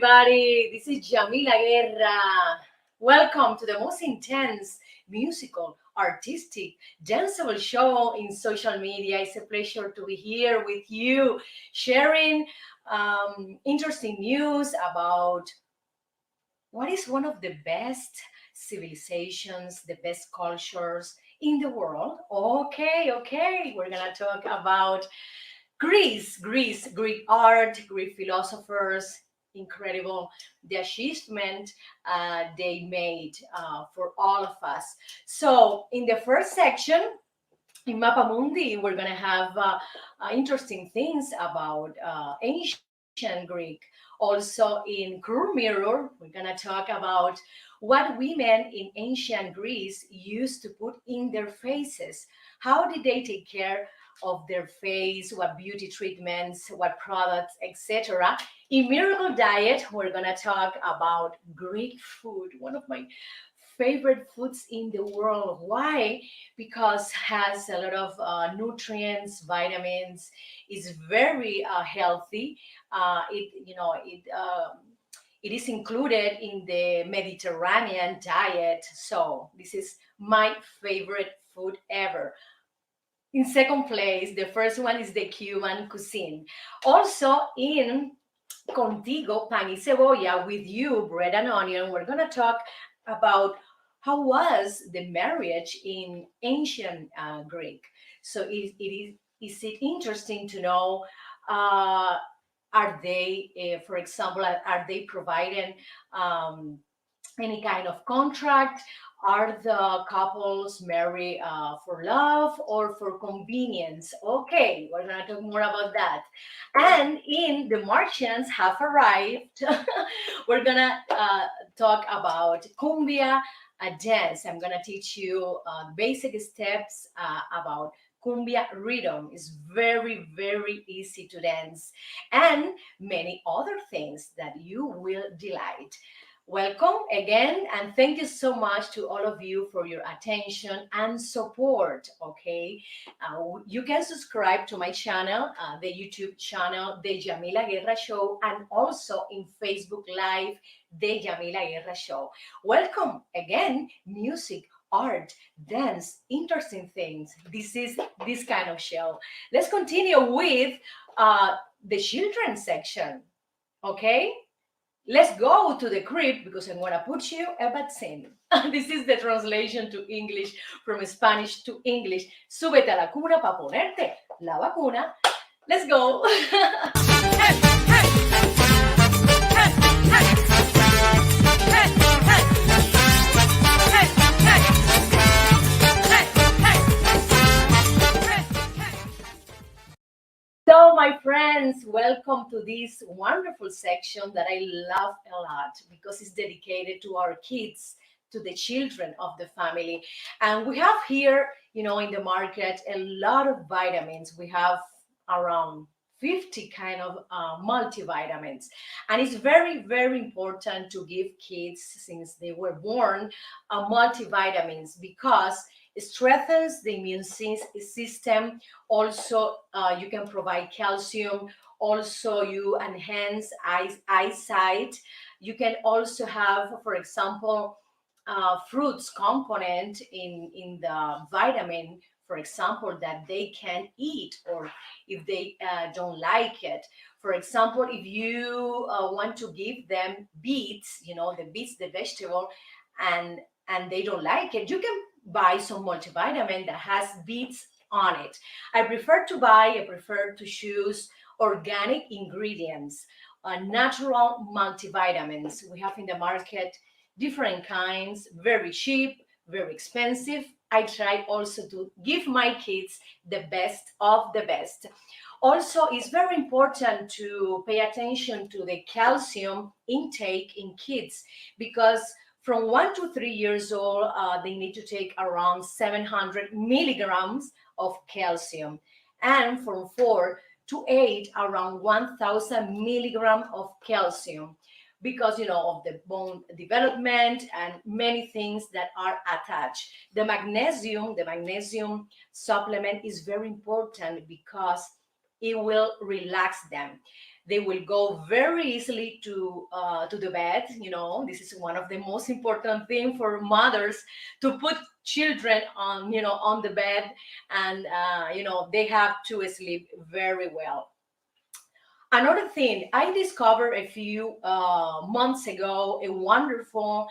everybody. This is Yamila Guerra. Welcome to the most intense musical, artistic, danceable show in social media. It's a pleasure to be here with you, sharing interesting news about what is one of the best civilizations, the best cultures in the world. Okay, we're gonna talk about Greece, Greek art, Greek philosophers, incredible the achievement they made for all of us. So, in the first section, in Mapamundi, we're going to have interesting things about ancient Greek. Also, in Crew Mirror, we're going to talk about what women in ancient Greece used to put in their faces. How did they take care of their face, what beauty treatments, what products, etc. In Miracle Diet, we're going to talk about Greek food, one of my favorite foods in the world. Why? Because has a lot of nutrients, vitamins, is very healthy. It is included in the Mediterranean diet. So this is my favorite food ever. In second place, the first one is the Cuban cuisine. Also in Contigo, pan y cebolla, with you, bread and onion, we're gonna talk about how was the marriage in ancient Greek. So is it interesting to know? Uh, are they, for example, are they providing um, any kind of contract? Are the couples marry for love or for convenience? Okay, we're gonna talk more about that. And in the Martians have arrived, we're gonna talk about cumbia, a dance. I'm gonna teach you basic steps about cumbia rhythm. Is very easy to dance, and many other things that you will delight. Welcome again, and thank you so much to all of you for your attention and support. Okay, you can subscribe to my channel, the YouTube channel, the Yamila Guerra Show, and also in Facebook Live, the Yamila Guerra Show. Welcome again, music, art, dance, interesting things. This is this kind of show. Let's continue with the children's section. Okay. Let's go to the crib because I'm gonna put you a vaccine. This is the translation to English from Spanish to English. Súbete a la cuna para ponerte la vacuna. Let's go. So, my friends, welcome to this wonderful section that I love a lot because it's dedicated to our kids, to the children of the family. And we have here, in the market, a lot of vitamins. We have around 50 kind of multivitamins. And it's very important to give kids, since they were born, multivitamins because it strengthens the immune system. Also, you can provide calcium. Also, you enhance eyesight. You can also have, for example, fruits component in the vitamin, for example, that they can eat, or if they don't like it. For example, if you want to give them beets, the beets, the vegetable, and they don't like it, you can buy some multivitamin that has beets on it. I prefer to choose organic ingredients, natural multivitamins. We have in the market different kinds, very cheap, very expensive. I try also to give my kids the best of the best. Also, it's very important to pay attention to the calcium intake in kids because from 1 to 3 years old, they need to take around 700 milligrams of calcium. And from 4 to 8, around 1,000 milligrams of calcium because, of the bone development and many things that are attached. The magnesium supplement is very important because it will relax them. They will go very easily to the bed. This is one of the most important thing for mothers, to put children on on the bed, and they have to sleep very well. Another thing, I discovered a few months ago a wonderful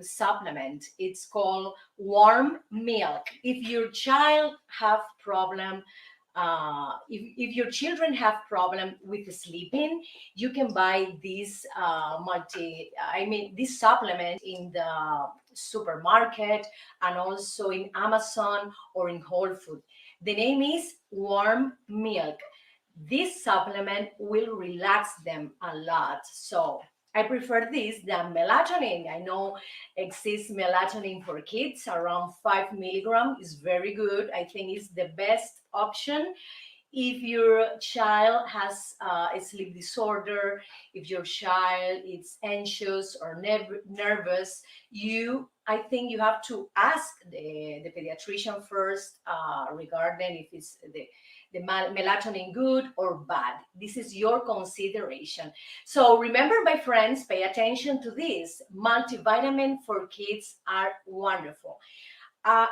supplement. It's called warm milk. If your child have problem, if your children have problem with sleeping, you can buy this this supplement in the supermarket, and also in Amazon or in Whole Food. The name is warm milk. This supplement will relax them a lot. So I prefer this than melatonin. I know exists melatonin for kids around 5 milligram is very good. I think it's the best option. If your child has a sleep disorder, if your child is anxious or nervous, I think you have to ask the pediatrician first regarding if it's the melatonin good or bad. This is your consideration. So remember, my friends, pay attention to this. Multivitamin for kids are wonderful.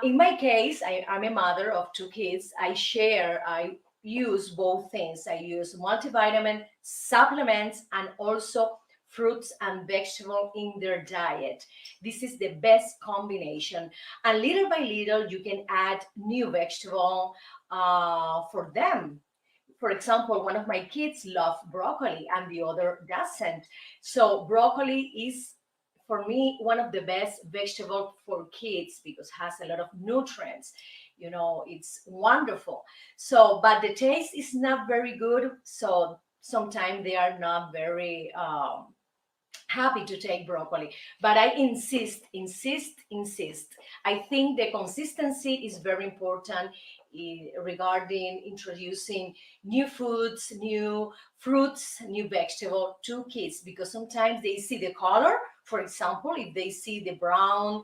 In my case, I'm a mother of two kids. I use both things. I use multivitamin supplements and also fruits and vegetables in their diet. This is the best combination. And little by little, you can add new vegetable for them. For example, one of my kids love broccoli and the other doesn't. So broccoli is, for me, one of the best vegetable for kids because has a lot of nutrients. It's wonderful. So, but the taste is not very good. So sometimes they are not very happy to take broccoli, but I insist. I think the consistency is very important regarding introducing new foods, new fruits, new vegetable to kids, because sometimes they see the color. For example, if they see the brown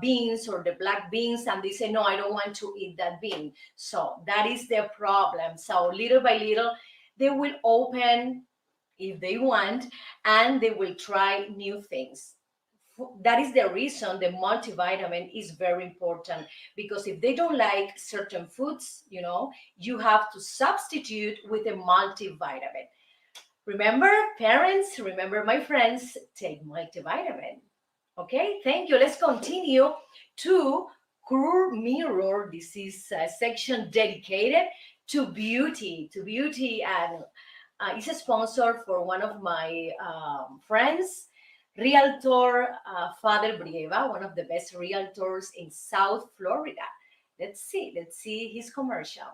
beans or the black beans, and they say, no, I don't want to eat that bean. So that is the problem. So little by little, they will open if they want, and they will try new things. That is the reason the multivitamin is very important, because if they don't like certain foods, you have to substitute with a multivitamin. Remember, parents, remember, my friends, take multivitamin. Okay, thank you. Let's continue to Cure Mirror. This is a section dedicated to beauty, and it's a sponsor for one of my friends, Realtor Father Brieva, one of the best realtors in South Florida. Let's see his commercial.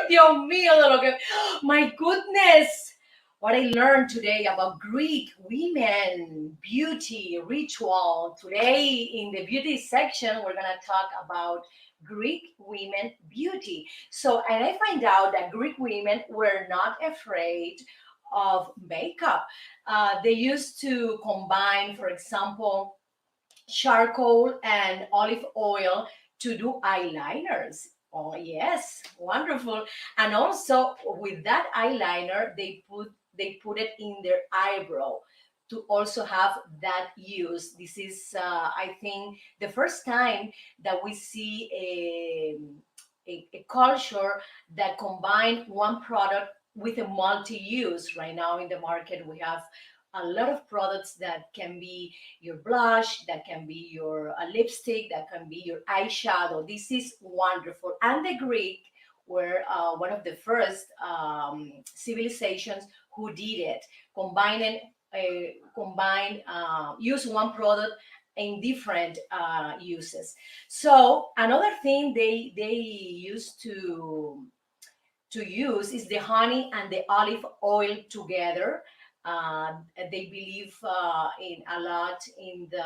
Dios mío, de lo que, my goodness, what I learned today about Greek women, beauty, ritual. Today in the beauty section, we're going to talk about Greek women beauty. So, and I find out that Greek women were not afraid of makeup. They used to combine, for example, charcoal and olive oil to do eyeliners. Oh yes, wonderful. And also with that eyeliner, they put it in their eyebrow. to also have that use. This is, I think, the first time that we see a culture that combine one product with a multi-use. Right now in the market, we have a lot of products that can be your blush, that can be your lipstick, that can be your eyeshadow. This is wonderful. And the Greek were one of the first civilizations who did it, combining use one product in different uses. So another thing they used to use is the honey and the olive oil together. They believe in a lot in the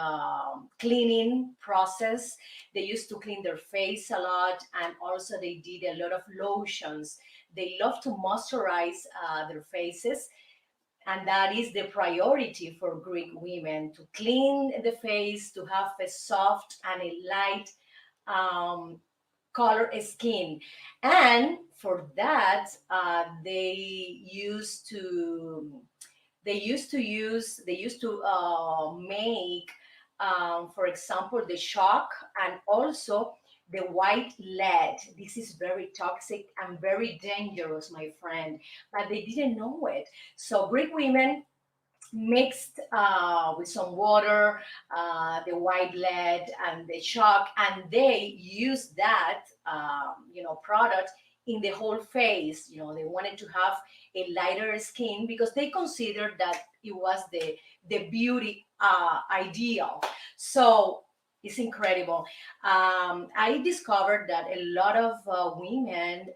cleaning process. They used to clean their face a lot, and also they did a lot of lotions. They love to moisturize their faces, and that is the priority for Greek women, to clean the face, to have a soft and a light um, color skin. And for that, they used to make, for example, the chalk and also the white lead. This is very toxic and very dangerous, my friend, but they didn't know it. So Greek women mixed with some water, the white lead and the chalk, and they used that, product in the whole face. They wanted to have a lighter skin because they considered that it was the beauty ideal. So it's incredible. I discovered that a lot of women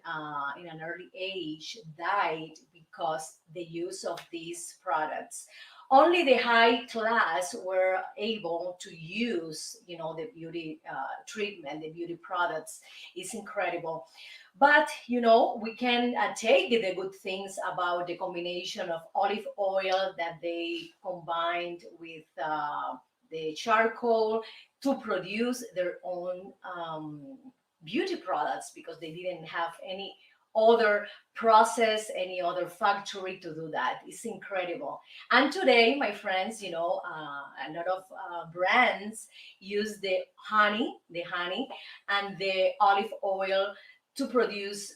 in an early age died because the use of these products. Only the high class were able to use, the beauty treatment, the beauty products. It's incredible. But, we can take the good things about the combination of olive oil that they combined with the charcoal to produce their own beauty products, because they didn't have any other process, any other factory to do that. It's incredible. And today, my friends, a lot of brands use the honey and the olive oil to produce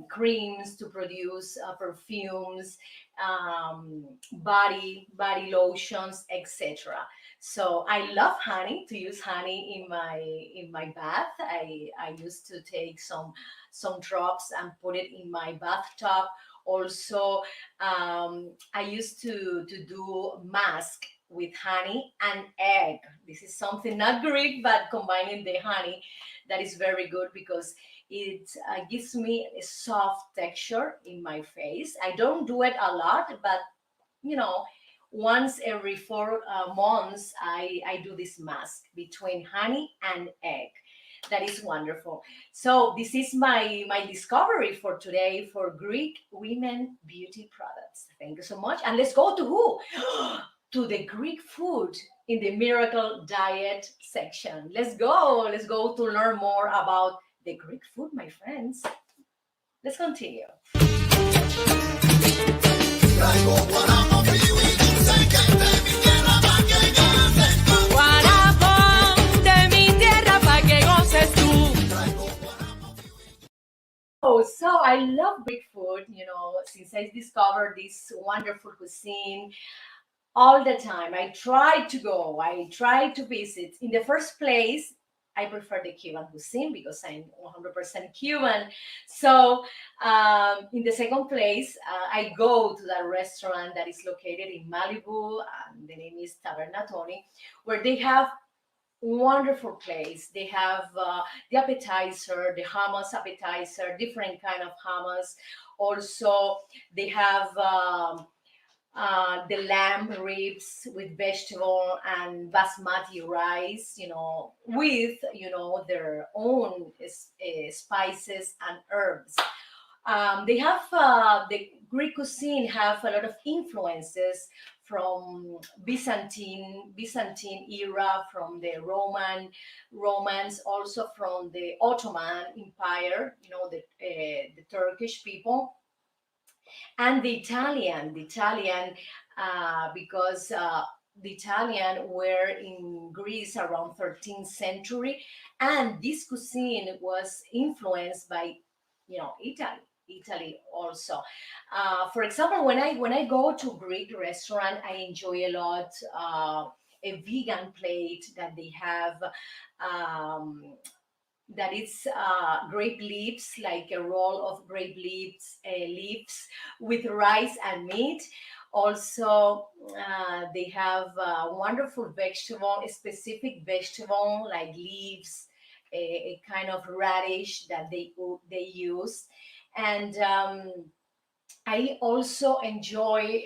creams, to produce perfumes, body lotions, etc. So I love honey, to use honey in my bath. I used to take some drops and put it in my bathtub. Also, I used to do mask with honey and egg. This is something not Greek, but combining the honey, that is very good because it gives me a soft texture in my face. I don't do it a lot, but you know, once every 4 months, I do this mask between honey and egg. That is wonderful. So this is my discovery for today for Greek women beauty products. Thank you so much. And let's go to who? To the Greek food in the Miracle Diet section. Let's go. Let's go to learn more about the Greek food, my friends. Let's continue. Oh, so I love Greek food, since I discovered this wonderful cuisine all the time. I try to go, I try to visit. In the first place, I prefer the Cuban cuisine because I'm 100% Cuban. So, in the second place, I go to that restaurant that is located in Malibu, and the name is Taverna Tony, where they have wonderful place. They have the appetizer, the hummus appetizer, different kind of hummus. Also, they have the lamb ribs with vegetable and basmati rice, with their own spices and herbs. They have the Greek cuisine have a lot of influences from Byzantine era, from the Romans, also from the Ottoman Empire. The Turkish people, and the Italian because the Italian were in Greece around 13th century, and this cuisine was influenced by, Italy also. For example, when I go to Greek restaurant, I enjoy a lot a vegan plate that they have. Um, that is grape leaves, like a roll of grape leaves with rice and meat. Also, they have wonderful vegetable, a specific vegetable like leaves, a kind of radish that they use, and I also enjoy,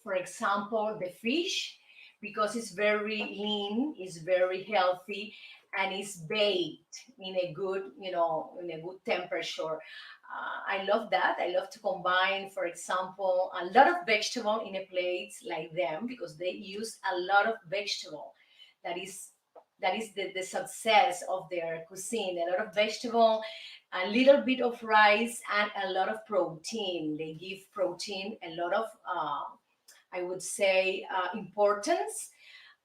for example, the fish because it's very lean, it's very healthy, and it's baked in a good, in a good temperature. I love that. I love to combine, for example, a lot of vegetable in a plate like them because they use a lot of vegetable. That is the success of their cuisine. A lot of vegetable, a little bit of rice, and a lot of protein. They give protein a lot of, I would say, importance.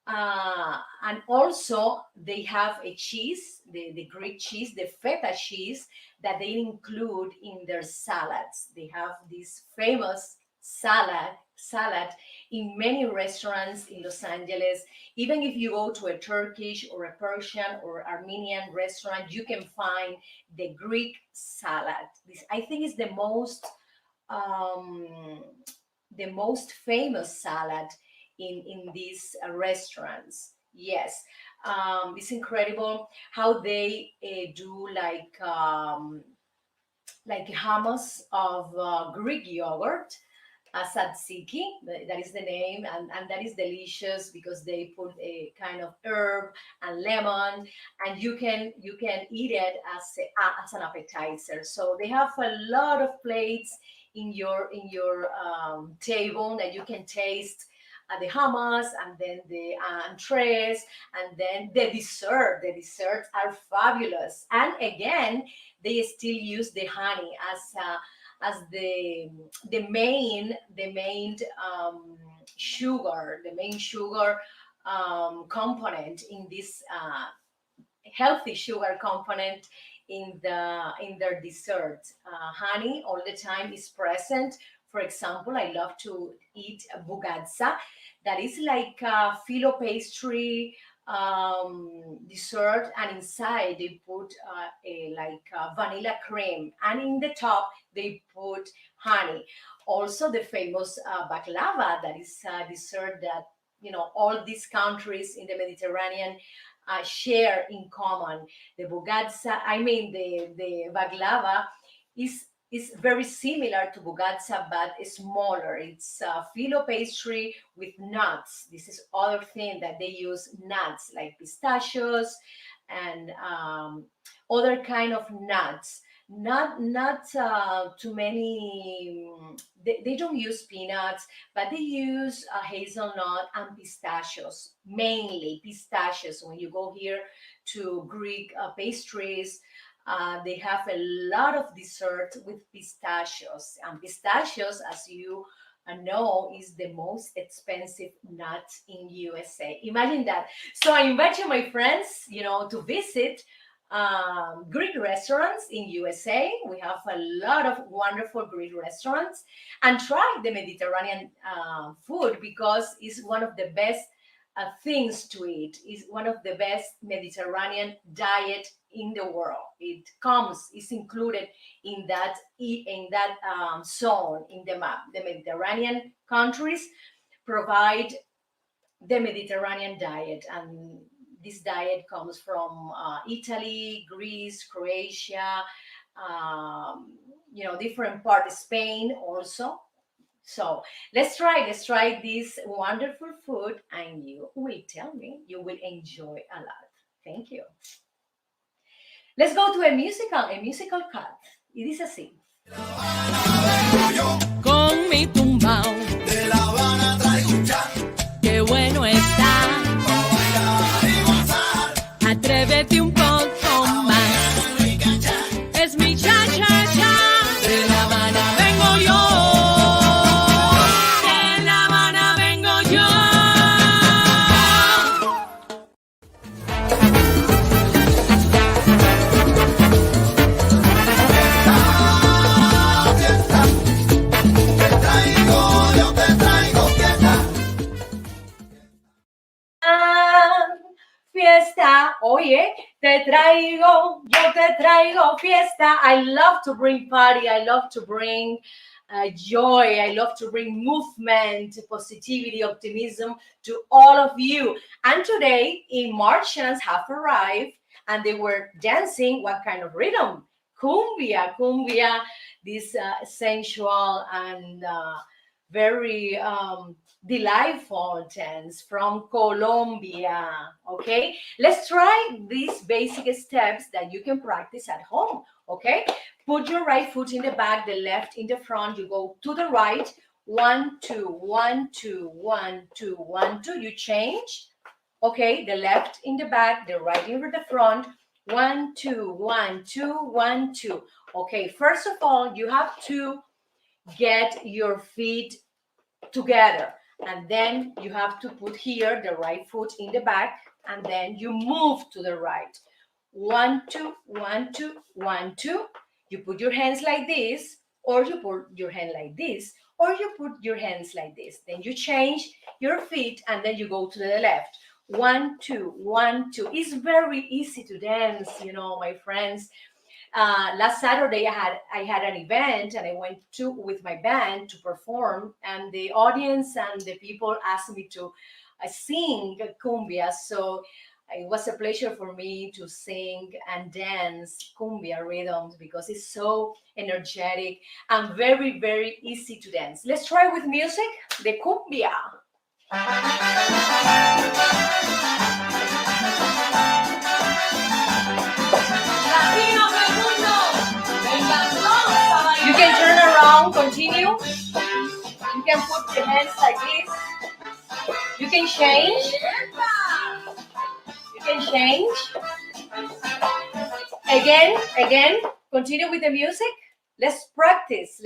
And also, they have a cheese, the Greek cheese, the feta cheese, that they include in their salads. They have this famous salad in many restaurants in Los Angeles. Even if you go to a Turkish or a Persian or Armenian restaurant, you can find the Greek salad. This, I think, is um, the most famous salad in these restaurants. Yes, it's incredible how they do like hummus of Greek yogurt, tzatziki, that is the name, and that is delicious because they put a kind of herb and lemon, and you can eat it as an appetizer. So they have a lot of plates in your table that you can taste the hummus and then the entrees and then the dessert. The desserts are fabulous, and again, they still use the honey as the main sugar, the main sugar component in this healthy sugar component in their dessert. Honey all the time is present. For example, I love to eat bugazza. That is like a filo pastry dessert, and inside they put vanilla cream, and in the top they put honey. Also, the famous baklava, that is a dessert that all these countries in the Mediterranean share in common. The bugazza, I mean the baklava, is very similar to bugazza but smaller. It's filo pastry with nuts. This is other thing that they use, nuts like pistachios and other kind of nuts. Not too many. They don't use peanuts, but they use hazelnut and pistachios, mainly pistachios. When you go here to Greek pastries, they have a lot of dessert with pistachios, and pistachios, as you know, is the most expensive nut in USA. Imagine that. So I invite you, my friends, to visit Greek restaurants in USA. We have a lot of wonderful Greek restaurants, and try the Mediterranean food because it's one of the best things to eat. It's one of the best Mediterranean diet in the world. It's included in that zone in the map. The Mediterranean countries provide the Mediterranean diet, and this diet comes from Italy, Greece, Croatia, different parts, Spain also. So let's try this wonderful food, and you will tell me you will enjoy a lot. Thank you. Let's go to a musical cut. Y dice así. Con mi tumbao De La Habana traigo un cha, qué bueno está. pa' bailar y gozar. Atrévete un poco más. Rica cha, Es mi cha cha cha. De La Habana vengo yo. yo te traigo fiesta. I love to bring party. I love to bring joy. I love to bring movement, positivity, optimism to all of you. And today, Martians have arrived and they were dancing what kind of rhythm? Cumbia, this sensual and very delightful dance from Colombia. Okay, let's try these basic steps that you can practice at home. Okay, put your right foot in the back, the left in the front. You go to the right. 1, 2, 1, 2, 1, 2, 1, 2. You change. Okay, the left in the back, the right in the front. 1, 2, 1, 2, 1, 2. Okay, first of all, you have to get your feet together, and then you have to put here the right foot in the back, and then you move to the right. 1, 2, 1, 2, 1, 2. You put your hands like this, or you put your hand like this, or you put your hands like this. Then you change your feet, and then you go to the left. 1, 2, 1, 2. It's very easy to dance, my friends. Last Saturday I had an event and I went to with my band to perform, and the audience and the people asked me to sing cumbia. So it was a pleasure for me to sing and dance cumbia rhythms because it's so energetic and very, very easy to dance. Let's try with music, the cumbia. You can turn around, continue. You can put the hands like this. You can change. You can change. Again. Continue with the music. Let's practice.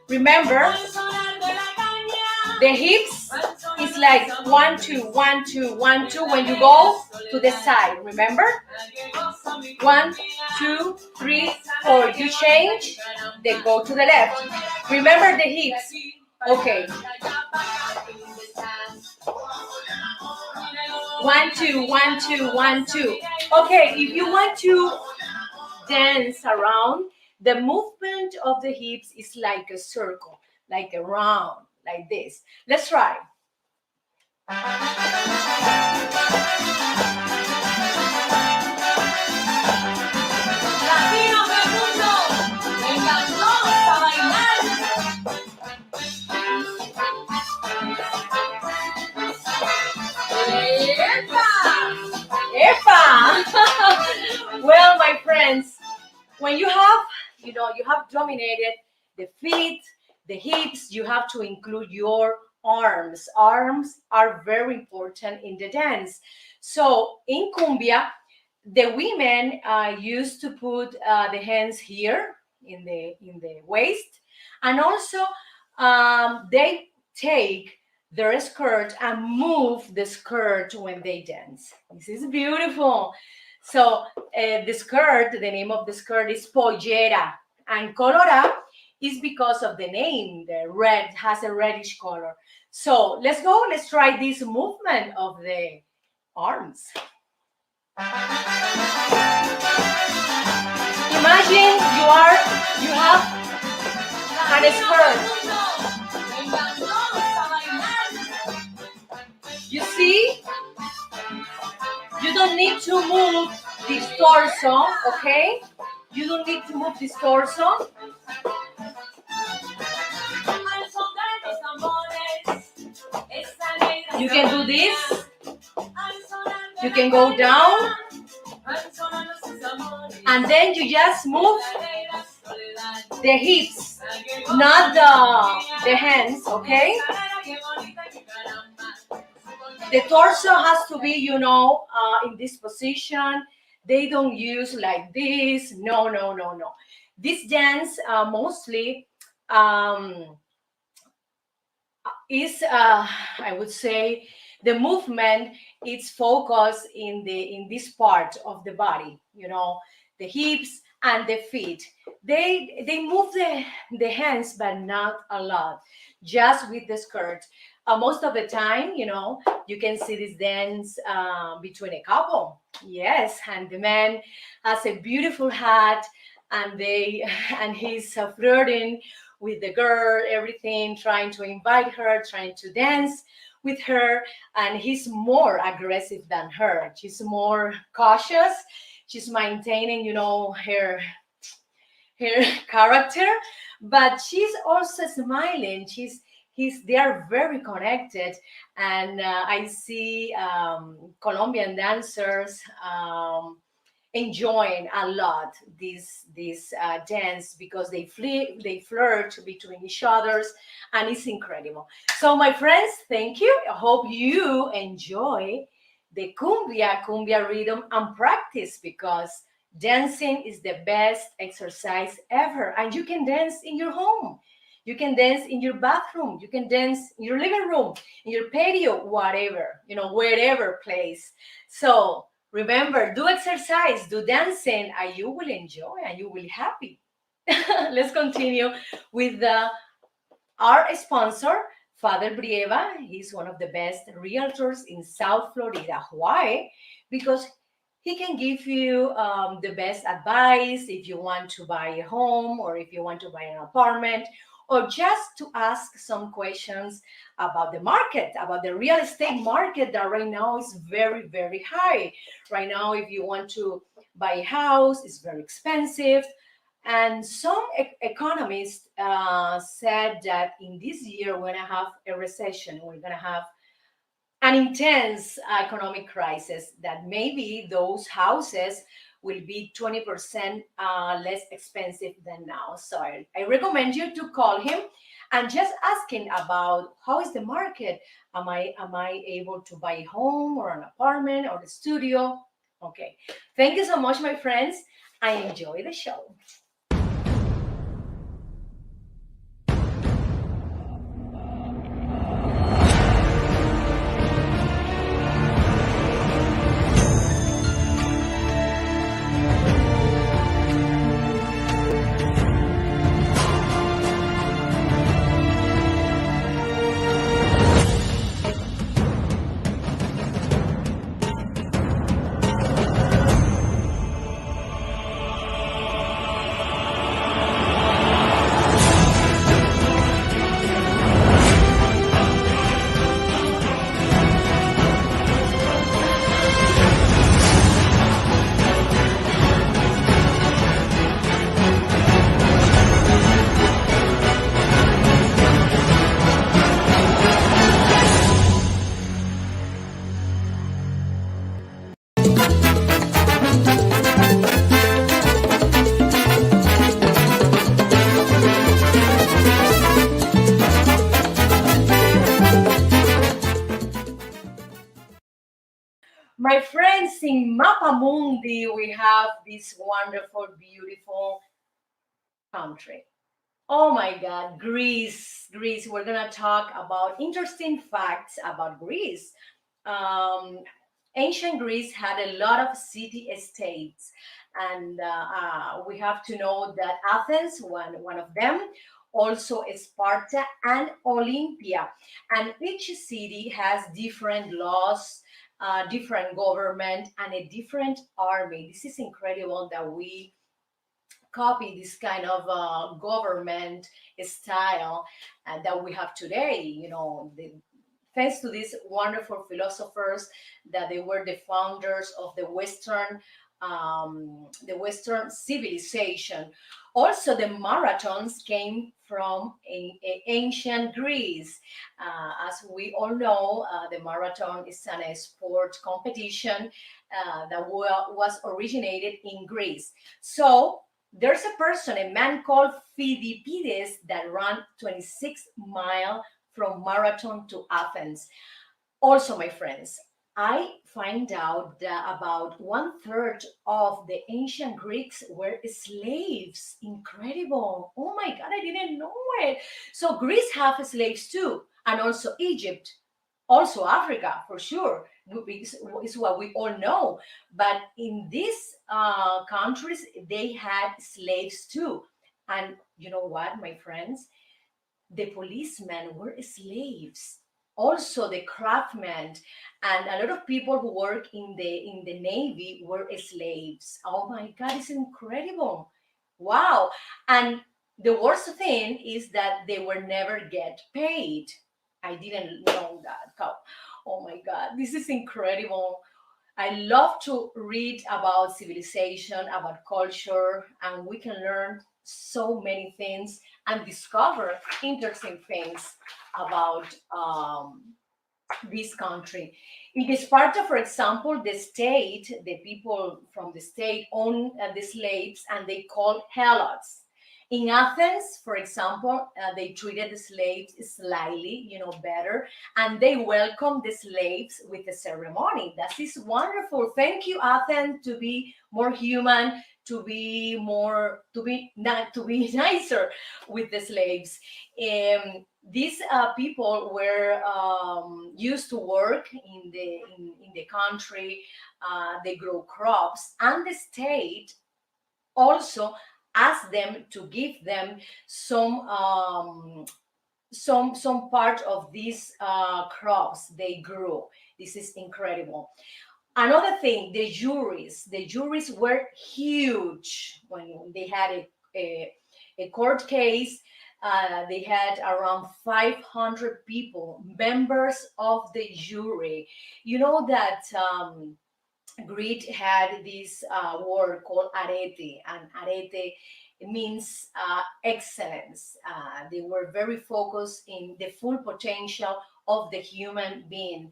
Remember, the hips is like 1, 2, 1, 2, 1, 2 when you go to the side. Remember? 1, 2, 3, 4. You change, then go to the left. Remember the hips. Okay. 1, 2, 1, 2, 1, 2. Okay, if you want to dance around, the movement of the hips is like a circle, like a round, like this. Let's try. Well, my friends, when you have dominated the feet, the hips, you have to include your arms. Arms are very important in the dance. So in cumbia, the women used to put the hands here in the waist, and also they take their skirt and move the skirt when they dance. This is beautiful. So the name of the skirt is pollera, and colora is because of the name. The red has a reddish color. So let's go. Let's try this movement of the arms. Imagine you have a skirt. You see? You don't need to move this torso, okay? You don't need to move this torso. You can do this. You can go down. And then you just move the hips, not the hands, okay? The torso has to be, in this position. They don't use like this. No. This dance mostly is, I would say, the movement is focused in this part of the body, the hips and the feet. They move the hands, but not a lot, just with the skirt. most of the time, you can see this dance between a couple. Yes, and the man has a beautiful hat, and they and he's flirting with the girl, everything, trying to invite her, trying to dance with her, and he's more aggressive than her. She's more cautious. She's maintaining, her character, but she's also smiling. They are very connected, and I see Colombian dancers enjoying a lot this dance because they flirt between each others, and it's incredible. So my friends, thank you. I hope you enjoy the cumbia rhythm and practice, because dancing is the best exercise ever, and you can dance in your home. You can dance in your bathroom. You can dance in your living room, in your patio, whatever, wherever place. So remember, do exercise, do dancing, and you will enjoy and you will be happy. Let's continue with our sponsor, Father Brieva. He's one of the best realtors in South Florida. Why? Because he can give you the best advice if you want to buy a home, or if you want to buy an apartment, or just to ask some questions about the market, about the real estate market that right now is very, very high. Right now, if you want to buy a house, it's very expensive. And some economists said that in this year, we're going to have a recession. We're going to have an intense economic crisis, that maybe those houses will be 20% less expensive than now. So I recommend you to call him and just ask him about how is the market. Am I able to buy a home or an apartment or a studio? Okay. Thank you so much, my friends. I enjoy the show. My friends, in Mapamundi, we have this wonderful, beautiful country. Oh my God, Greece. Greece. We're going to talk about interesting facts about Greece. Um, Ancient Greece had a lot of city states, and we have to know that Athens, one of them, also Sparta and Olympia. And each city has different laws, different government, and a different army. This is incredible that we copy this kind of government style that we have today. Thanks to these wonderful philosophers, that they were the founders of the Western civilization. Also, the marathons came from ancient Greece. As we all know, the marathon is a sport competition that was originated in Greece. So there's a person, a man called Pheidippides, that ran 26 miles from Marathon to Athens. Also, my friends, I find out that about one third of the ancient Greeks were slaves. Incredible. Oh my God, I didn't know it. So Greece have slaves too, and also Egypt, also Africa for sure. Is what we all know. But in these countries, they had slaves too. And you know what, my friends? The policemen were slaves. also the craftsmen, and a lot of people who work in the navy were slaves. Oh my God, it's incredible! Wow. And the worst thing is that they were never get paid. I didn't know that. Oh my God, this is incredible. I love to read about civilization, about culture, and we can learn so many things and discover interesting things about this country. It is part of, for example, the state, the people from the state own the slaves and they call helots. In Athens, for example, they treated the slaves slightly, better, and they welcomed the slaves with a ceremony. That is wonderful. Thank you, Athens, to be more human, to be nicer with the slaves. These people were used to work in the country. They grow crops, and the state also asked them to give them some some part of these crops they grew. This is incredible. Another thing, the juries were huge when they had a court case. They had around 500 people, members of the jury. You know that Greek had this word called arete, and arete means excellence. They were very focused in the full potential of the human being.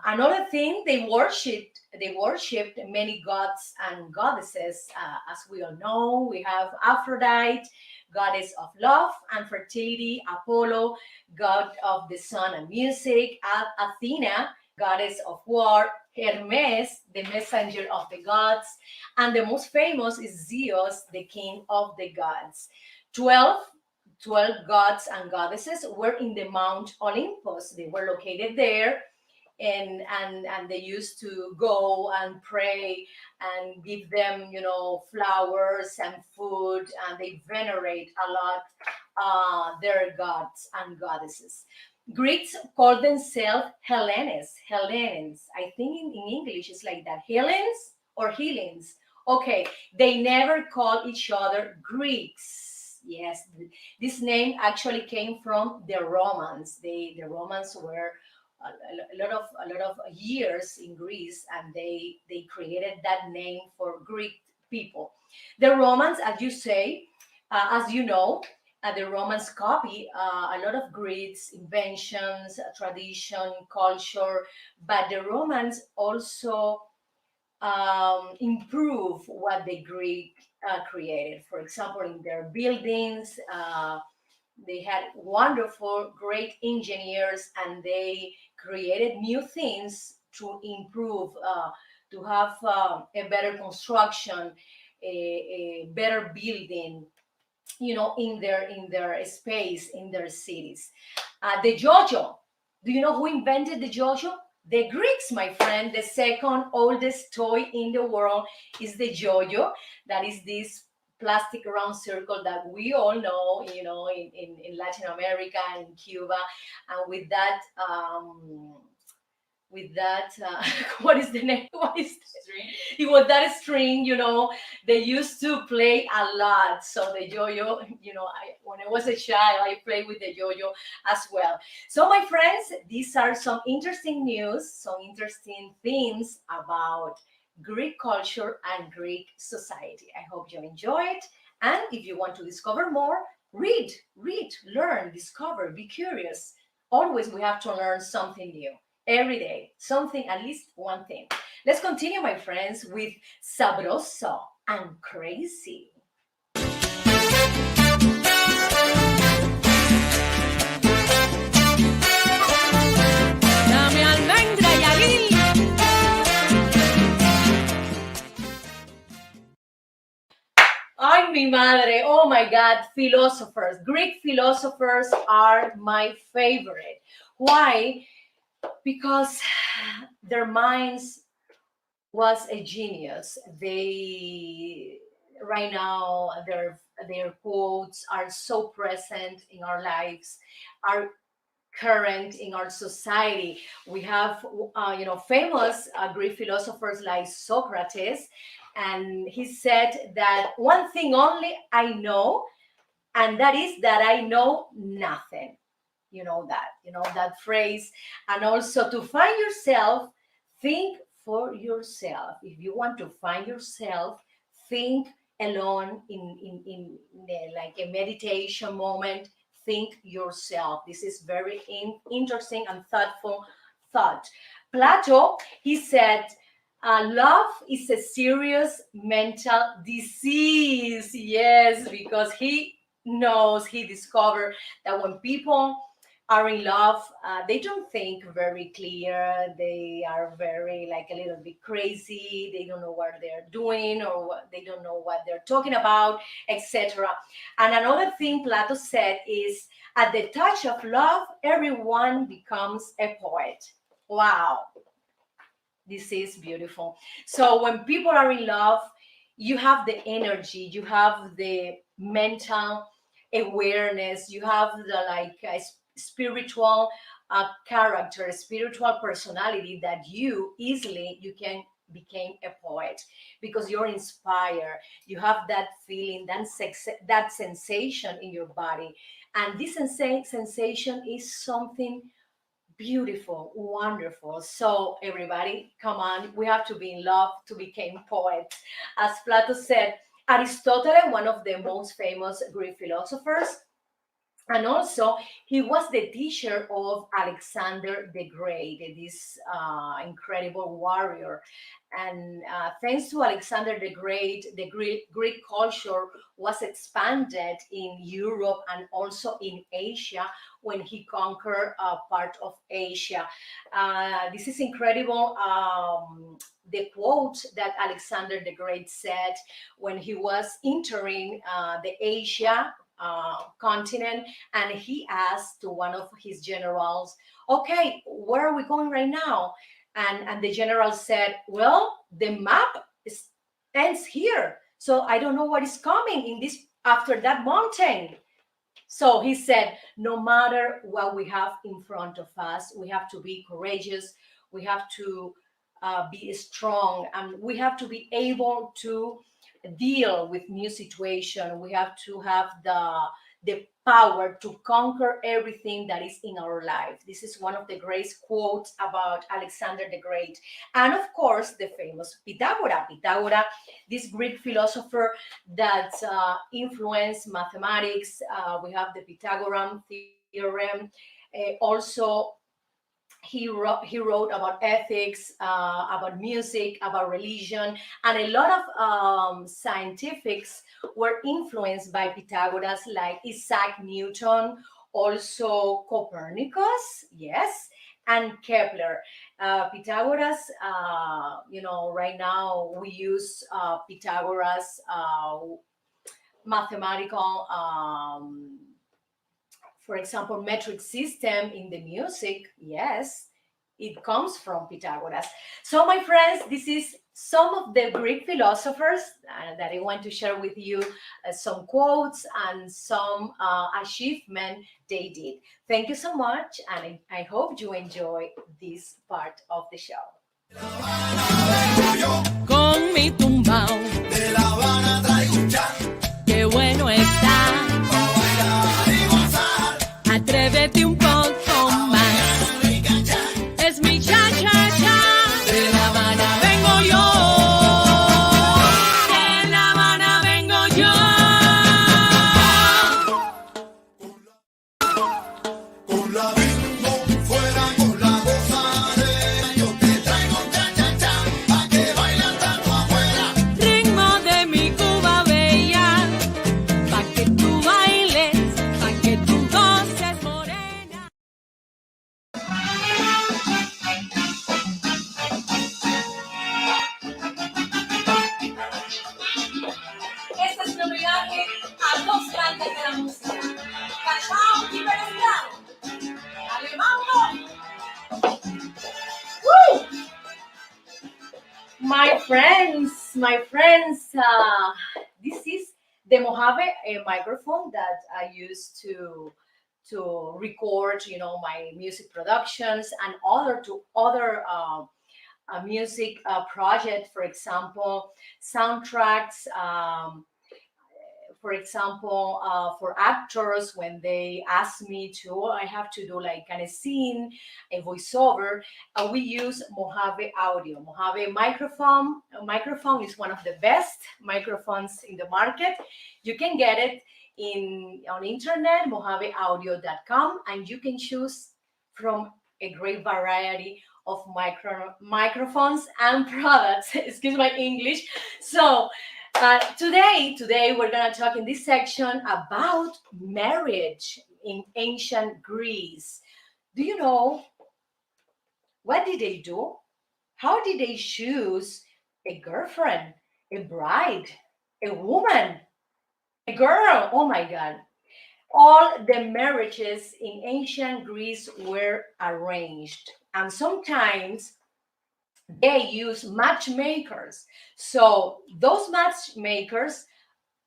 Another thing, they worshipped many gods and goddesses. As we all know, we have Aphrodite, goddess of love and fertility; Apollo, god of the sun and music; Athena, goddess of war; Hermes, the messenger of the gods; and the most famous is Zeus, the king of the gods. 12 12 gods and goddesses were in the Mount Olympus. They were located there, and they used to go and pray and give them, flowers and food, and they venerate a lot their gods and goddesses. Greeks call themselves Hellenes. I think in English it's like that, Hellenes or Hellenes. Okay, they never call each other Greeks. Yes, this name actually came from the Romans. The Romans were a lot of years in Greece, and they created that name for Greek people. The Romans, as you say, as you know, the Romans copy a lot of Greeks' inventions, tradition, culture, but the Romans also improve what the Greek created. For example, in their buildings, they had wonderful, great engineers, and they created new things to improve, to have a better construction, a better building, in their space, in their cities. The yo-yo. Do you know who invented the yo-yo? The Greeks, my friend. The second oldest toy in the world is the yo-yo. That is this plastic round circle that we all know, in Latin America and Cuba. And with that what is the name, what is String. it was that string, they used to play a lot. So the yo-yo, when I was a child, I played with the yo-yo as well. So my friends, these are some interesting news, some interesting things about Greek culture and Greek society. I hope you enjoy it, and if you want to discover more, read, learn, discover, be curious. Always we have to learn something new every day, something, at least one thing. Let's continue, my friends, with Sabroso and Crazy. Dame almendra y aguil. Ay, mi madre. Oh my God. Philosophers. Greek philosophers are my favorite. Why? Because their minds was a genius. They right now their quotes are so present in our lives, are current in our society. We have, famous Greek philosophers like Socrates, and he said that one thing only I know, and that is that I know nothing. You know that phrase. And also, to find yourself, think for yourself. If you want to find yourself, think alone in like a meditation moment. Think yourself. This is very interesting and thoughtful thought. Plato, he said, love is a serious mental disease. Yes, because he discovered that when people are in love, they don't think very clear. They are very, like, a little bit crazy. They don't know what they're doing, or they don't know what they're talking about, etc. And another thing Plato said is, at the touch of love, everyone becomes a poet. Wow, this is beautiful. So when people are in love, you have the energy, you have the mental awareness, you have the, like, spiritual character, spiritual personality, that you can become a poet, because you're inspired. You have that feeling, that sensation in your body, and this sensation is something beautiful, wonderful. So everybody, come on, we have to be in love to become poets. As Plato said, Aristotle, one of the most famous Greek philosophers, and also he was the teacher of Alexander the Great, this incredible warrior. And thanks to Alexander the Great, the Greek culture was expanded in Europe and also in Asia when he conquered part of Asia. This is incredible. The quote that Alexander the Great said when he was entering the Asia continent, and he asked to one of his generals, okay, where are we going right now? And the general said, well, the map ends here, so I don't know what is coming in this after that mountain. So he said, no matter what we have in front of us, we have to be courageous, we have to be strong, and we have to be able to deal with new situation. We have to have the power to conquer everything that is in our life. This is one of the great quotes about Alexander the Great. And of course, the famous Pythagoras, this Greek philosopher that influenced mathematics. We have the Pythagorean theorem. Also, he wrote about ethics, about music, about religion, and a lot of scientifics were influenced by Pythagoras, like Isaac Newton, also Copernicus, yes, and Kepler. Pythagoras, right now we use Pythagoras mathematical, for example, metric system in the music. Yes, it comes from Pythagoras. So, my friends, this is some of the Greek philosophers that I want to share with you, some quotes and some achievement they did. Thank you so much, and I hope you enjoy this part of the show. Con mi tumbao, De La Habana traigo un chan, qué bueno está. pa' bailar y gozar. Atrévete un poco más. Es mi cha-cha-cha. De La Habana vengo yo. De La Habana vengo yo. Con la bimbo, fuera con la gozadera. Yo te traigo un cha-cha-cha, pa' que bailan tanto afuera. Ritmo de mi Cuba bella. Pa' que tú bailes, pa' que tú goces, morena. Este es un homenaje a dos grandes de la música, Cachao y Peregrino. ¡Dale, mambo! Woo! My friends, this is the Mojave microphone that I use to record, my music productions and other music project, for example, soundtracks. For example, for actors, when they ask me to, "Oh, I have to do like kind of scene, a voiceover," we use Mojave Audio. Mojave microphone. A microphone is one of the best microphones in the market. You can get it on internet, mojaveaudio.com, and you can choose from a great variety of microphones and products. Excuse my English. So today we're gonna talk in this section about marriage in ancient Greece. Do you know what did they do? How did they choose a girlfriend, a bride, a woman, a girl? Oh my God! All the marriages in ancient Greece were arranged, and sometimes they use matchmakers. So those matchmakers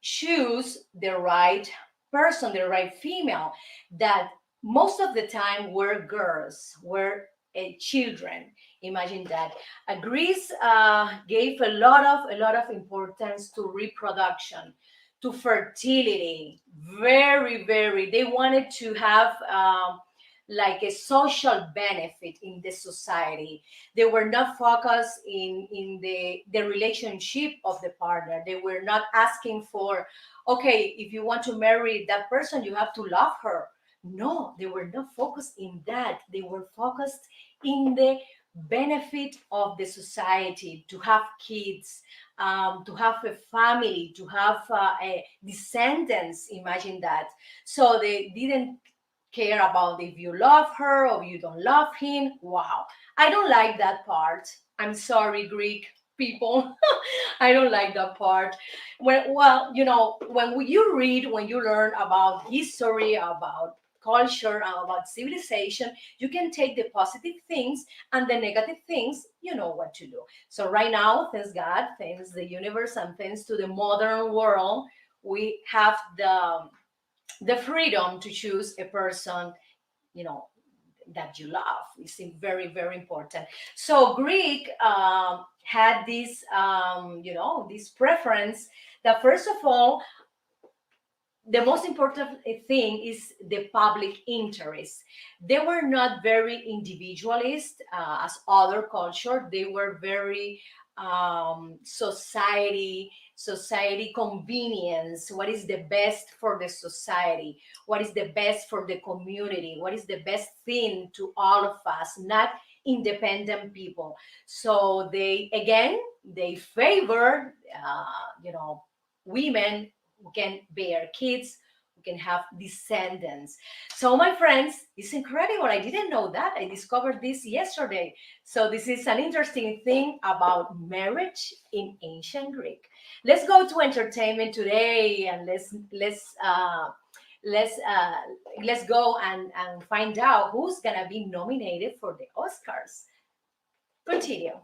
choose the right person, the right female, that most of the time were girls, were children. Imagine that. Greece gave a lot of importance to reproduction, to fertility. Very. They wanted to have like a social benefit in the society. They were not focused in the relationship of the partner. They were not asking for, okay, if you want to marry that person, you have to love her. No, they were not focused in that. They were focused in the benefit of the society, to have kids, to have a family, to have a descendants. Imagine that. So they didn't care about if you love her or you don't love him. Wow. I don't like that part. I'm sorry, Greek people. I don't like that part. When when you learn about history, about culture, and about civilization, you can take the positive things and the negative things, you know what to do. So right now, thanks God, thanks the universe, and thanks to the modern world, we have the freedom to choose a person, you know that you love. It's very important. So Greek had this this preference that, first of all, the most important thing is the public interest. They were not very individualist as other culture. They were very society convenience. What is the best for the society? What is the best for the community? What is the best thing to all of us? Not independent people. So they favor women who can bear kids, who can have descendants. So, my friends, it's incredible. I didn't know that. I discovered this yesterday. So, this is an interesting thing about marriage in ancient Greek. Let's go to entertainment today, and let's uh, let's go and find out who's gonna be nominated for the Oscars. Continue.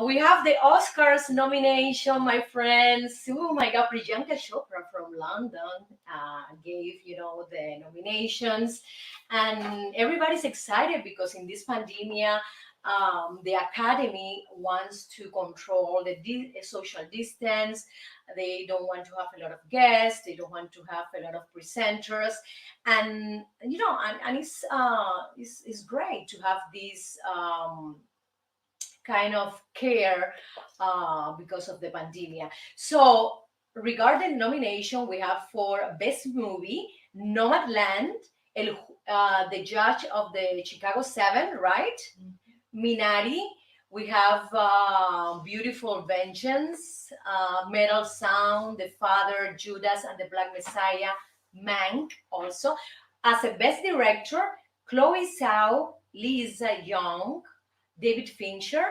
We have the Oscars nomination, my friends. Oh my God, Priyanka Chopra from London gave, the nominations, and everybody's excited because in this pandemic, the Academy wants to control the social distance. They don't want to have a lot of guests. They don't want to have a lot of presenters, and it's great to have this. Kind of care because of the pandemic. So, regarding nomination, we have for Best Movie, Nomadland, the judge of the Chicago 7, right? Minari. We have Beautiful Vengeance, Metal Sound, The Father, Judas and the Black Messiah, Mank also. As a Best Director, Chloe Zhao, Lisa Young, David Fincher,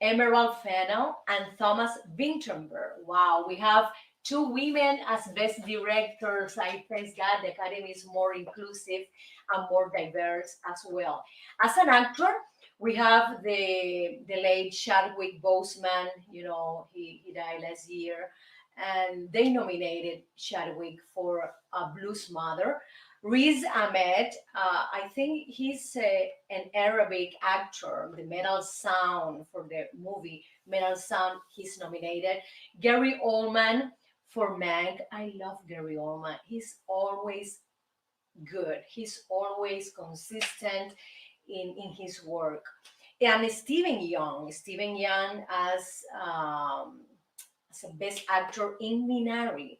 Emerald Fennell, and Thomas Vinterberg. Wow, we have two women as best directors. I thank God the Academy is more inclusive and more diverse as well. As an actor, we have the late Chadwick Boseman. He died last year, and they nominated Chadwick for a Blues Mother. Riz Ahmed, I think he's an Arabic actor. The Metal Sound for the movie Metal Sound, he's nominated. Gary Oldman for Mank. I love Gary Oldman. He's always good. He's always consistent in his work. And Stephen Young as a best actor in Minari.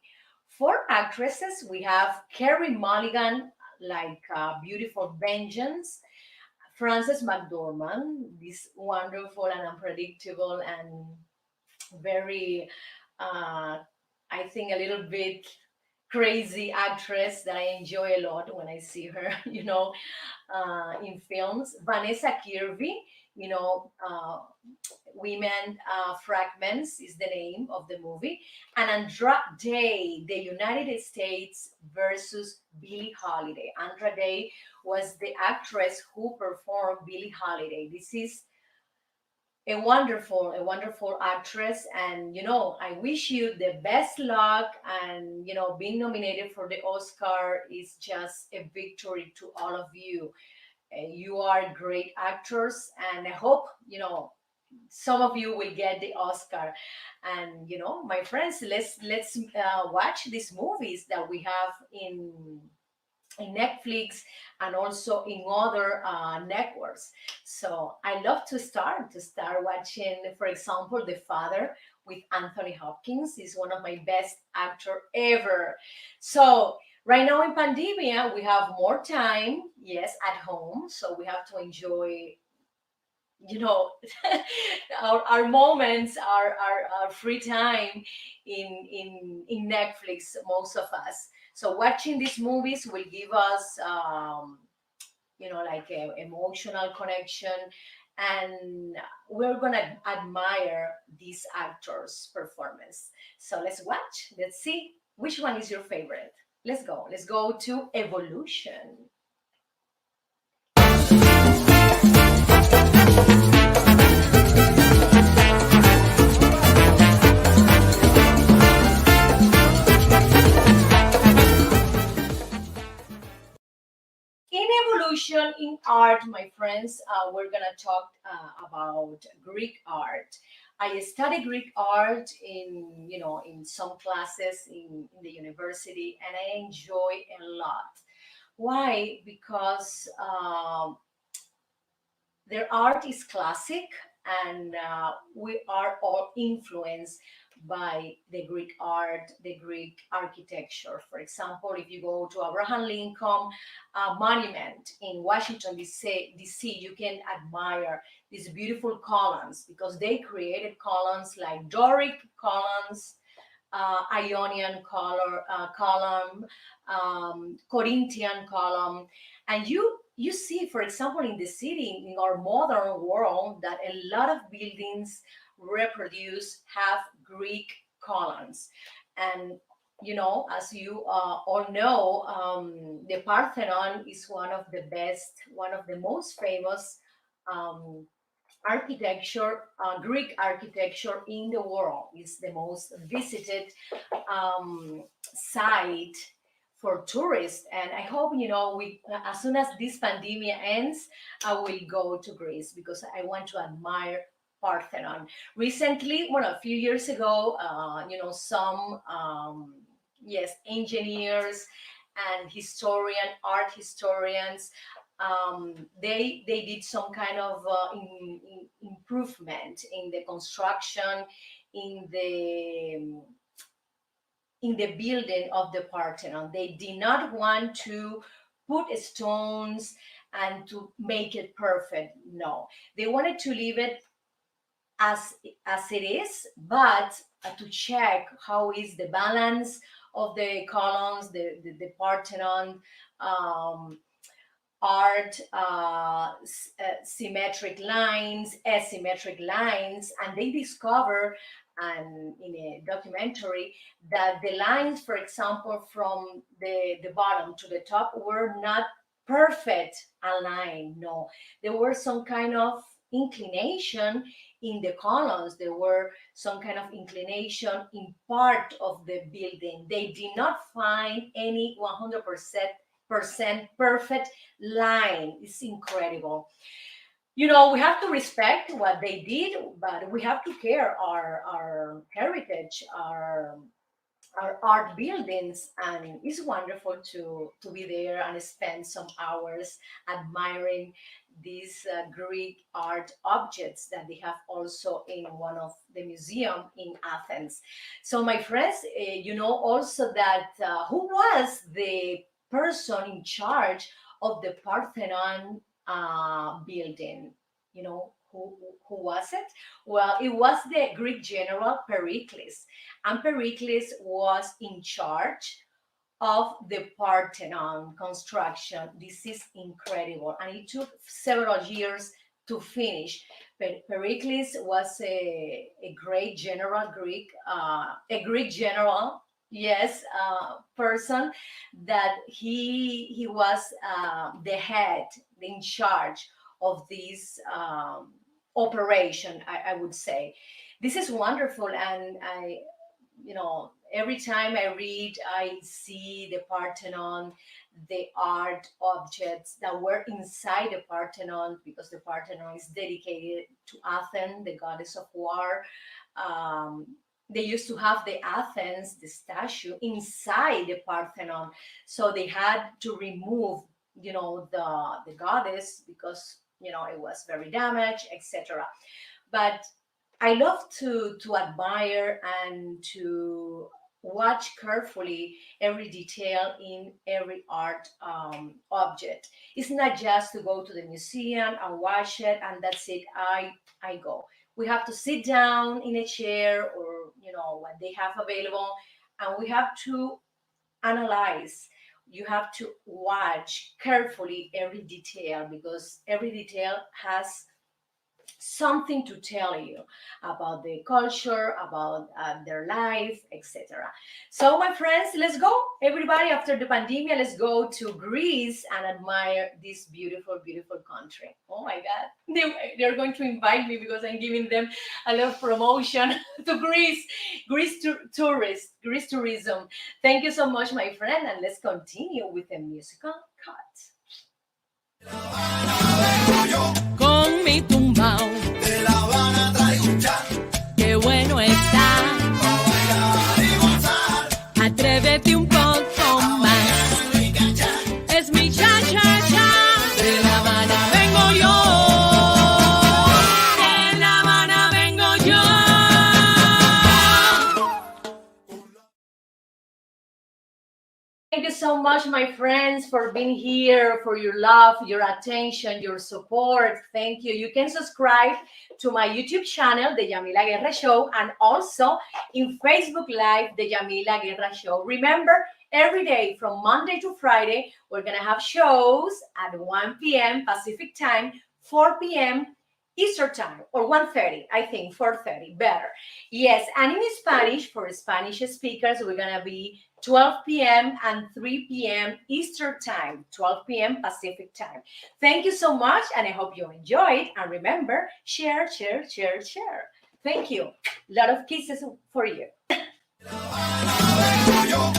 For actresses, we have Carey Mulligan, like Beautiful Vengeance, Frances McDormand, this wonderful and unpredictable and very, uh, I think, a little bit crazy actress that I enjoy a lot when I see her, in films. Vanessa Kirby, you know, uh, Women Fragments is the name of the movie. And Andra Day, the United States versus Billie Holiday. Andra Day was the actress who performed Billie Holiday. This is a wonderful actress, and I wish you the best luck. And being nominated for the Oscar is just a victory to all of you. You are great actors, and I hope some of you will get the Oscar. And my friends, let's watch these movies that we have in Netflix and also in other networks. So I love to start watching, for example, The Father with Anthony Hopkins. Is one of my best actor ever. So right now in pandemia, we have more time, yes, at home. So we have to enjoy you know our moments, our free time in Netflix, most of us. So watching these movies will give us like a emotional connection, and we're gonna admire these actors performance. So let's see which one is your favorite. Let's go to Evolution. In evolution in art, my friends, we're gonna talk about Greek art. I study Greek art in some classes in the university, and I enjoy a lot. Why? Because their art is classic, and we are all influenced by the Greek art, the Greek architecture. For example, if you go to Abraham Lincoln Monument in Washington, D.C., you can admire these beautiful columns because they created columns like Doric columns, Ionian column, Corinthian column, and you see, for example, in the city in our modern world, that a lot of buildings reproduce have Greek columns, and as you all know, the Parthenon is one of the best, one of the most famous. Um, Architecture, Greek architecture in the world. Is the most visited site for tourists. And I hope, we as soon as this pandemic ends, I will go to Greece because I want to admire Parthenon. Recently, well, a few years ago, some yes, engineers and art historians, they did some kind of improvement in the construction, in the building of the Parthenon. They did not want to put stones and to make it perfect. No, they wanted to leave it as as it is, but to check how is the balance of the columns, the Parthenon. Art, symmetric lines, asymmetric lines, and they discover and in a documentary that the lines, for example, from the bottom to the top were not perfect aligned. No, there were some kind of inclination in the columns. There were some kind of inclination in part of the building. They did not find any 100% perfect line. It's incredible. We have to respect what they did, but we have to care our heritage, our art buildings, and it's wonderful to be there and spend some hours admiring these Greek art objects that they have also in one of the museum in Athens. So my friends, also that who was the person in charge of the Parthenon building? Who was it? Well, it was the Greek general Pericles, and Pericles was in charge of the Parthenon construction. This is incredible, and it took several years to finish. Pericles was a great general, a Greek general, yes, person that he was the head, in charge of this operation. I would say this is wonderful, and every time I read, I see the Parthenon, the art objects that were inside the Parthenon, because the Parthenon is dedicated to Athens, the goddess of war. Um, they used to have the Athens, the statue, inside the Parthenon, so they had to remove, the goddess, because it was very damaged, etc. But I love to admire and to watch carefully every detail in every art object. It's not just to go to the museum and watch it and that's it. I go. We have to sit down in a chair, or what they have available, and we have to analyze. You have to watch carefully every detail, because every detail has something to tell you about the culture, about their life, etc. So, my friends, let's go. Everybody, after the pandemic, let's go to Greece and admire this beautiful, beautiful country. Oh my God. They're going to invite me because I'm giving them a lot of promotion to Greece, Greece tourism. Thank you so much, my friend. And let's continue with the musical cut. Con mi tumbao, De La Habana traigo un chat qué bueno está. pa' bailar y gozar. Atrévete un poco más. Es mi cha cha cha. De La Habana vengo yo. De La Habana vengo yo. Thank you so much, my friends, for being here, for your love, your attention, your support. Thank you. You can subscribe to my YouTube channel, The Yamila Guerra Show, and also in Facebook Live, The Yamila Guerra Show. Remember, every day from Monday to Friday, we're going to have shows at 1 p.m. Pacific time, 4 p.m. Eastern time, or 1:30, I think, 4:30, better. Yes, and in Spanish, for Spanish speakers, we're going to be 12 p.m. and 3 p.m. Eastern time, 12 p.m. Pacific time. Thank you so much, and I hope you enjoyed. And remember, share, share, share, share. Thank you. A lot of kisses for you. Vengo yo.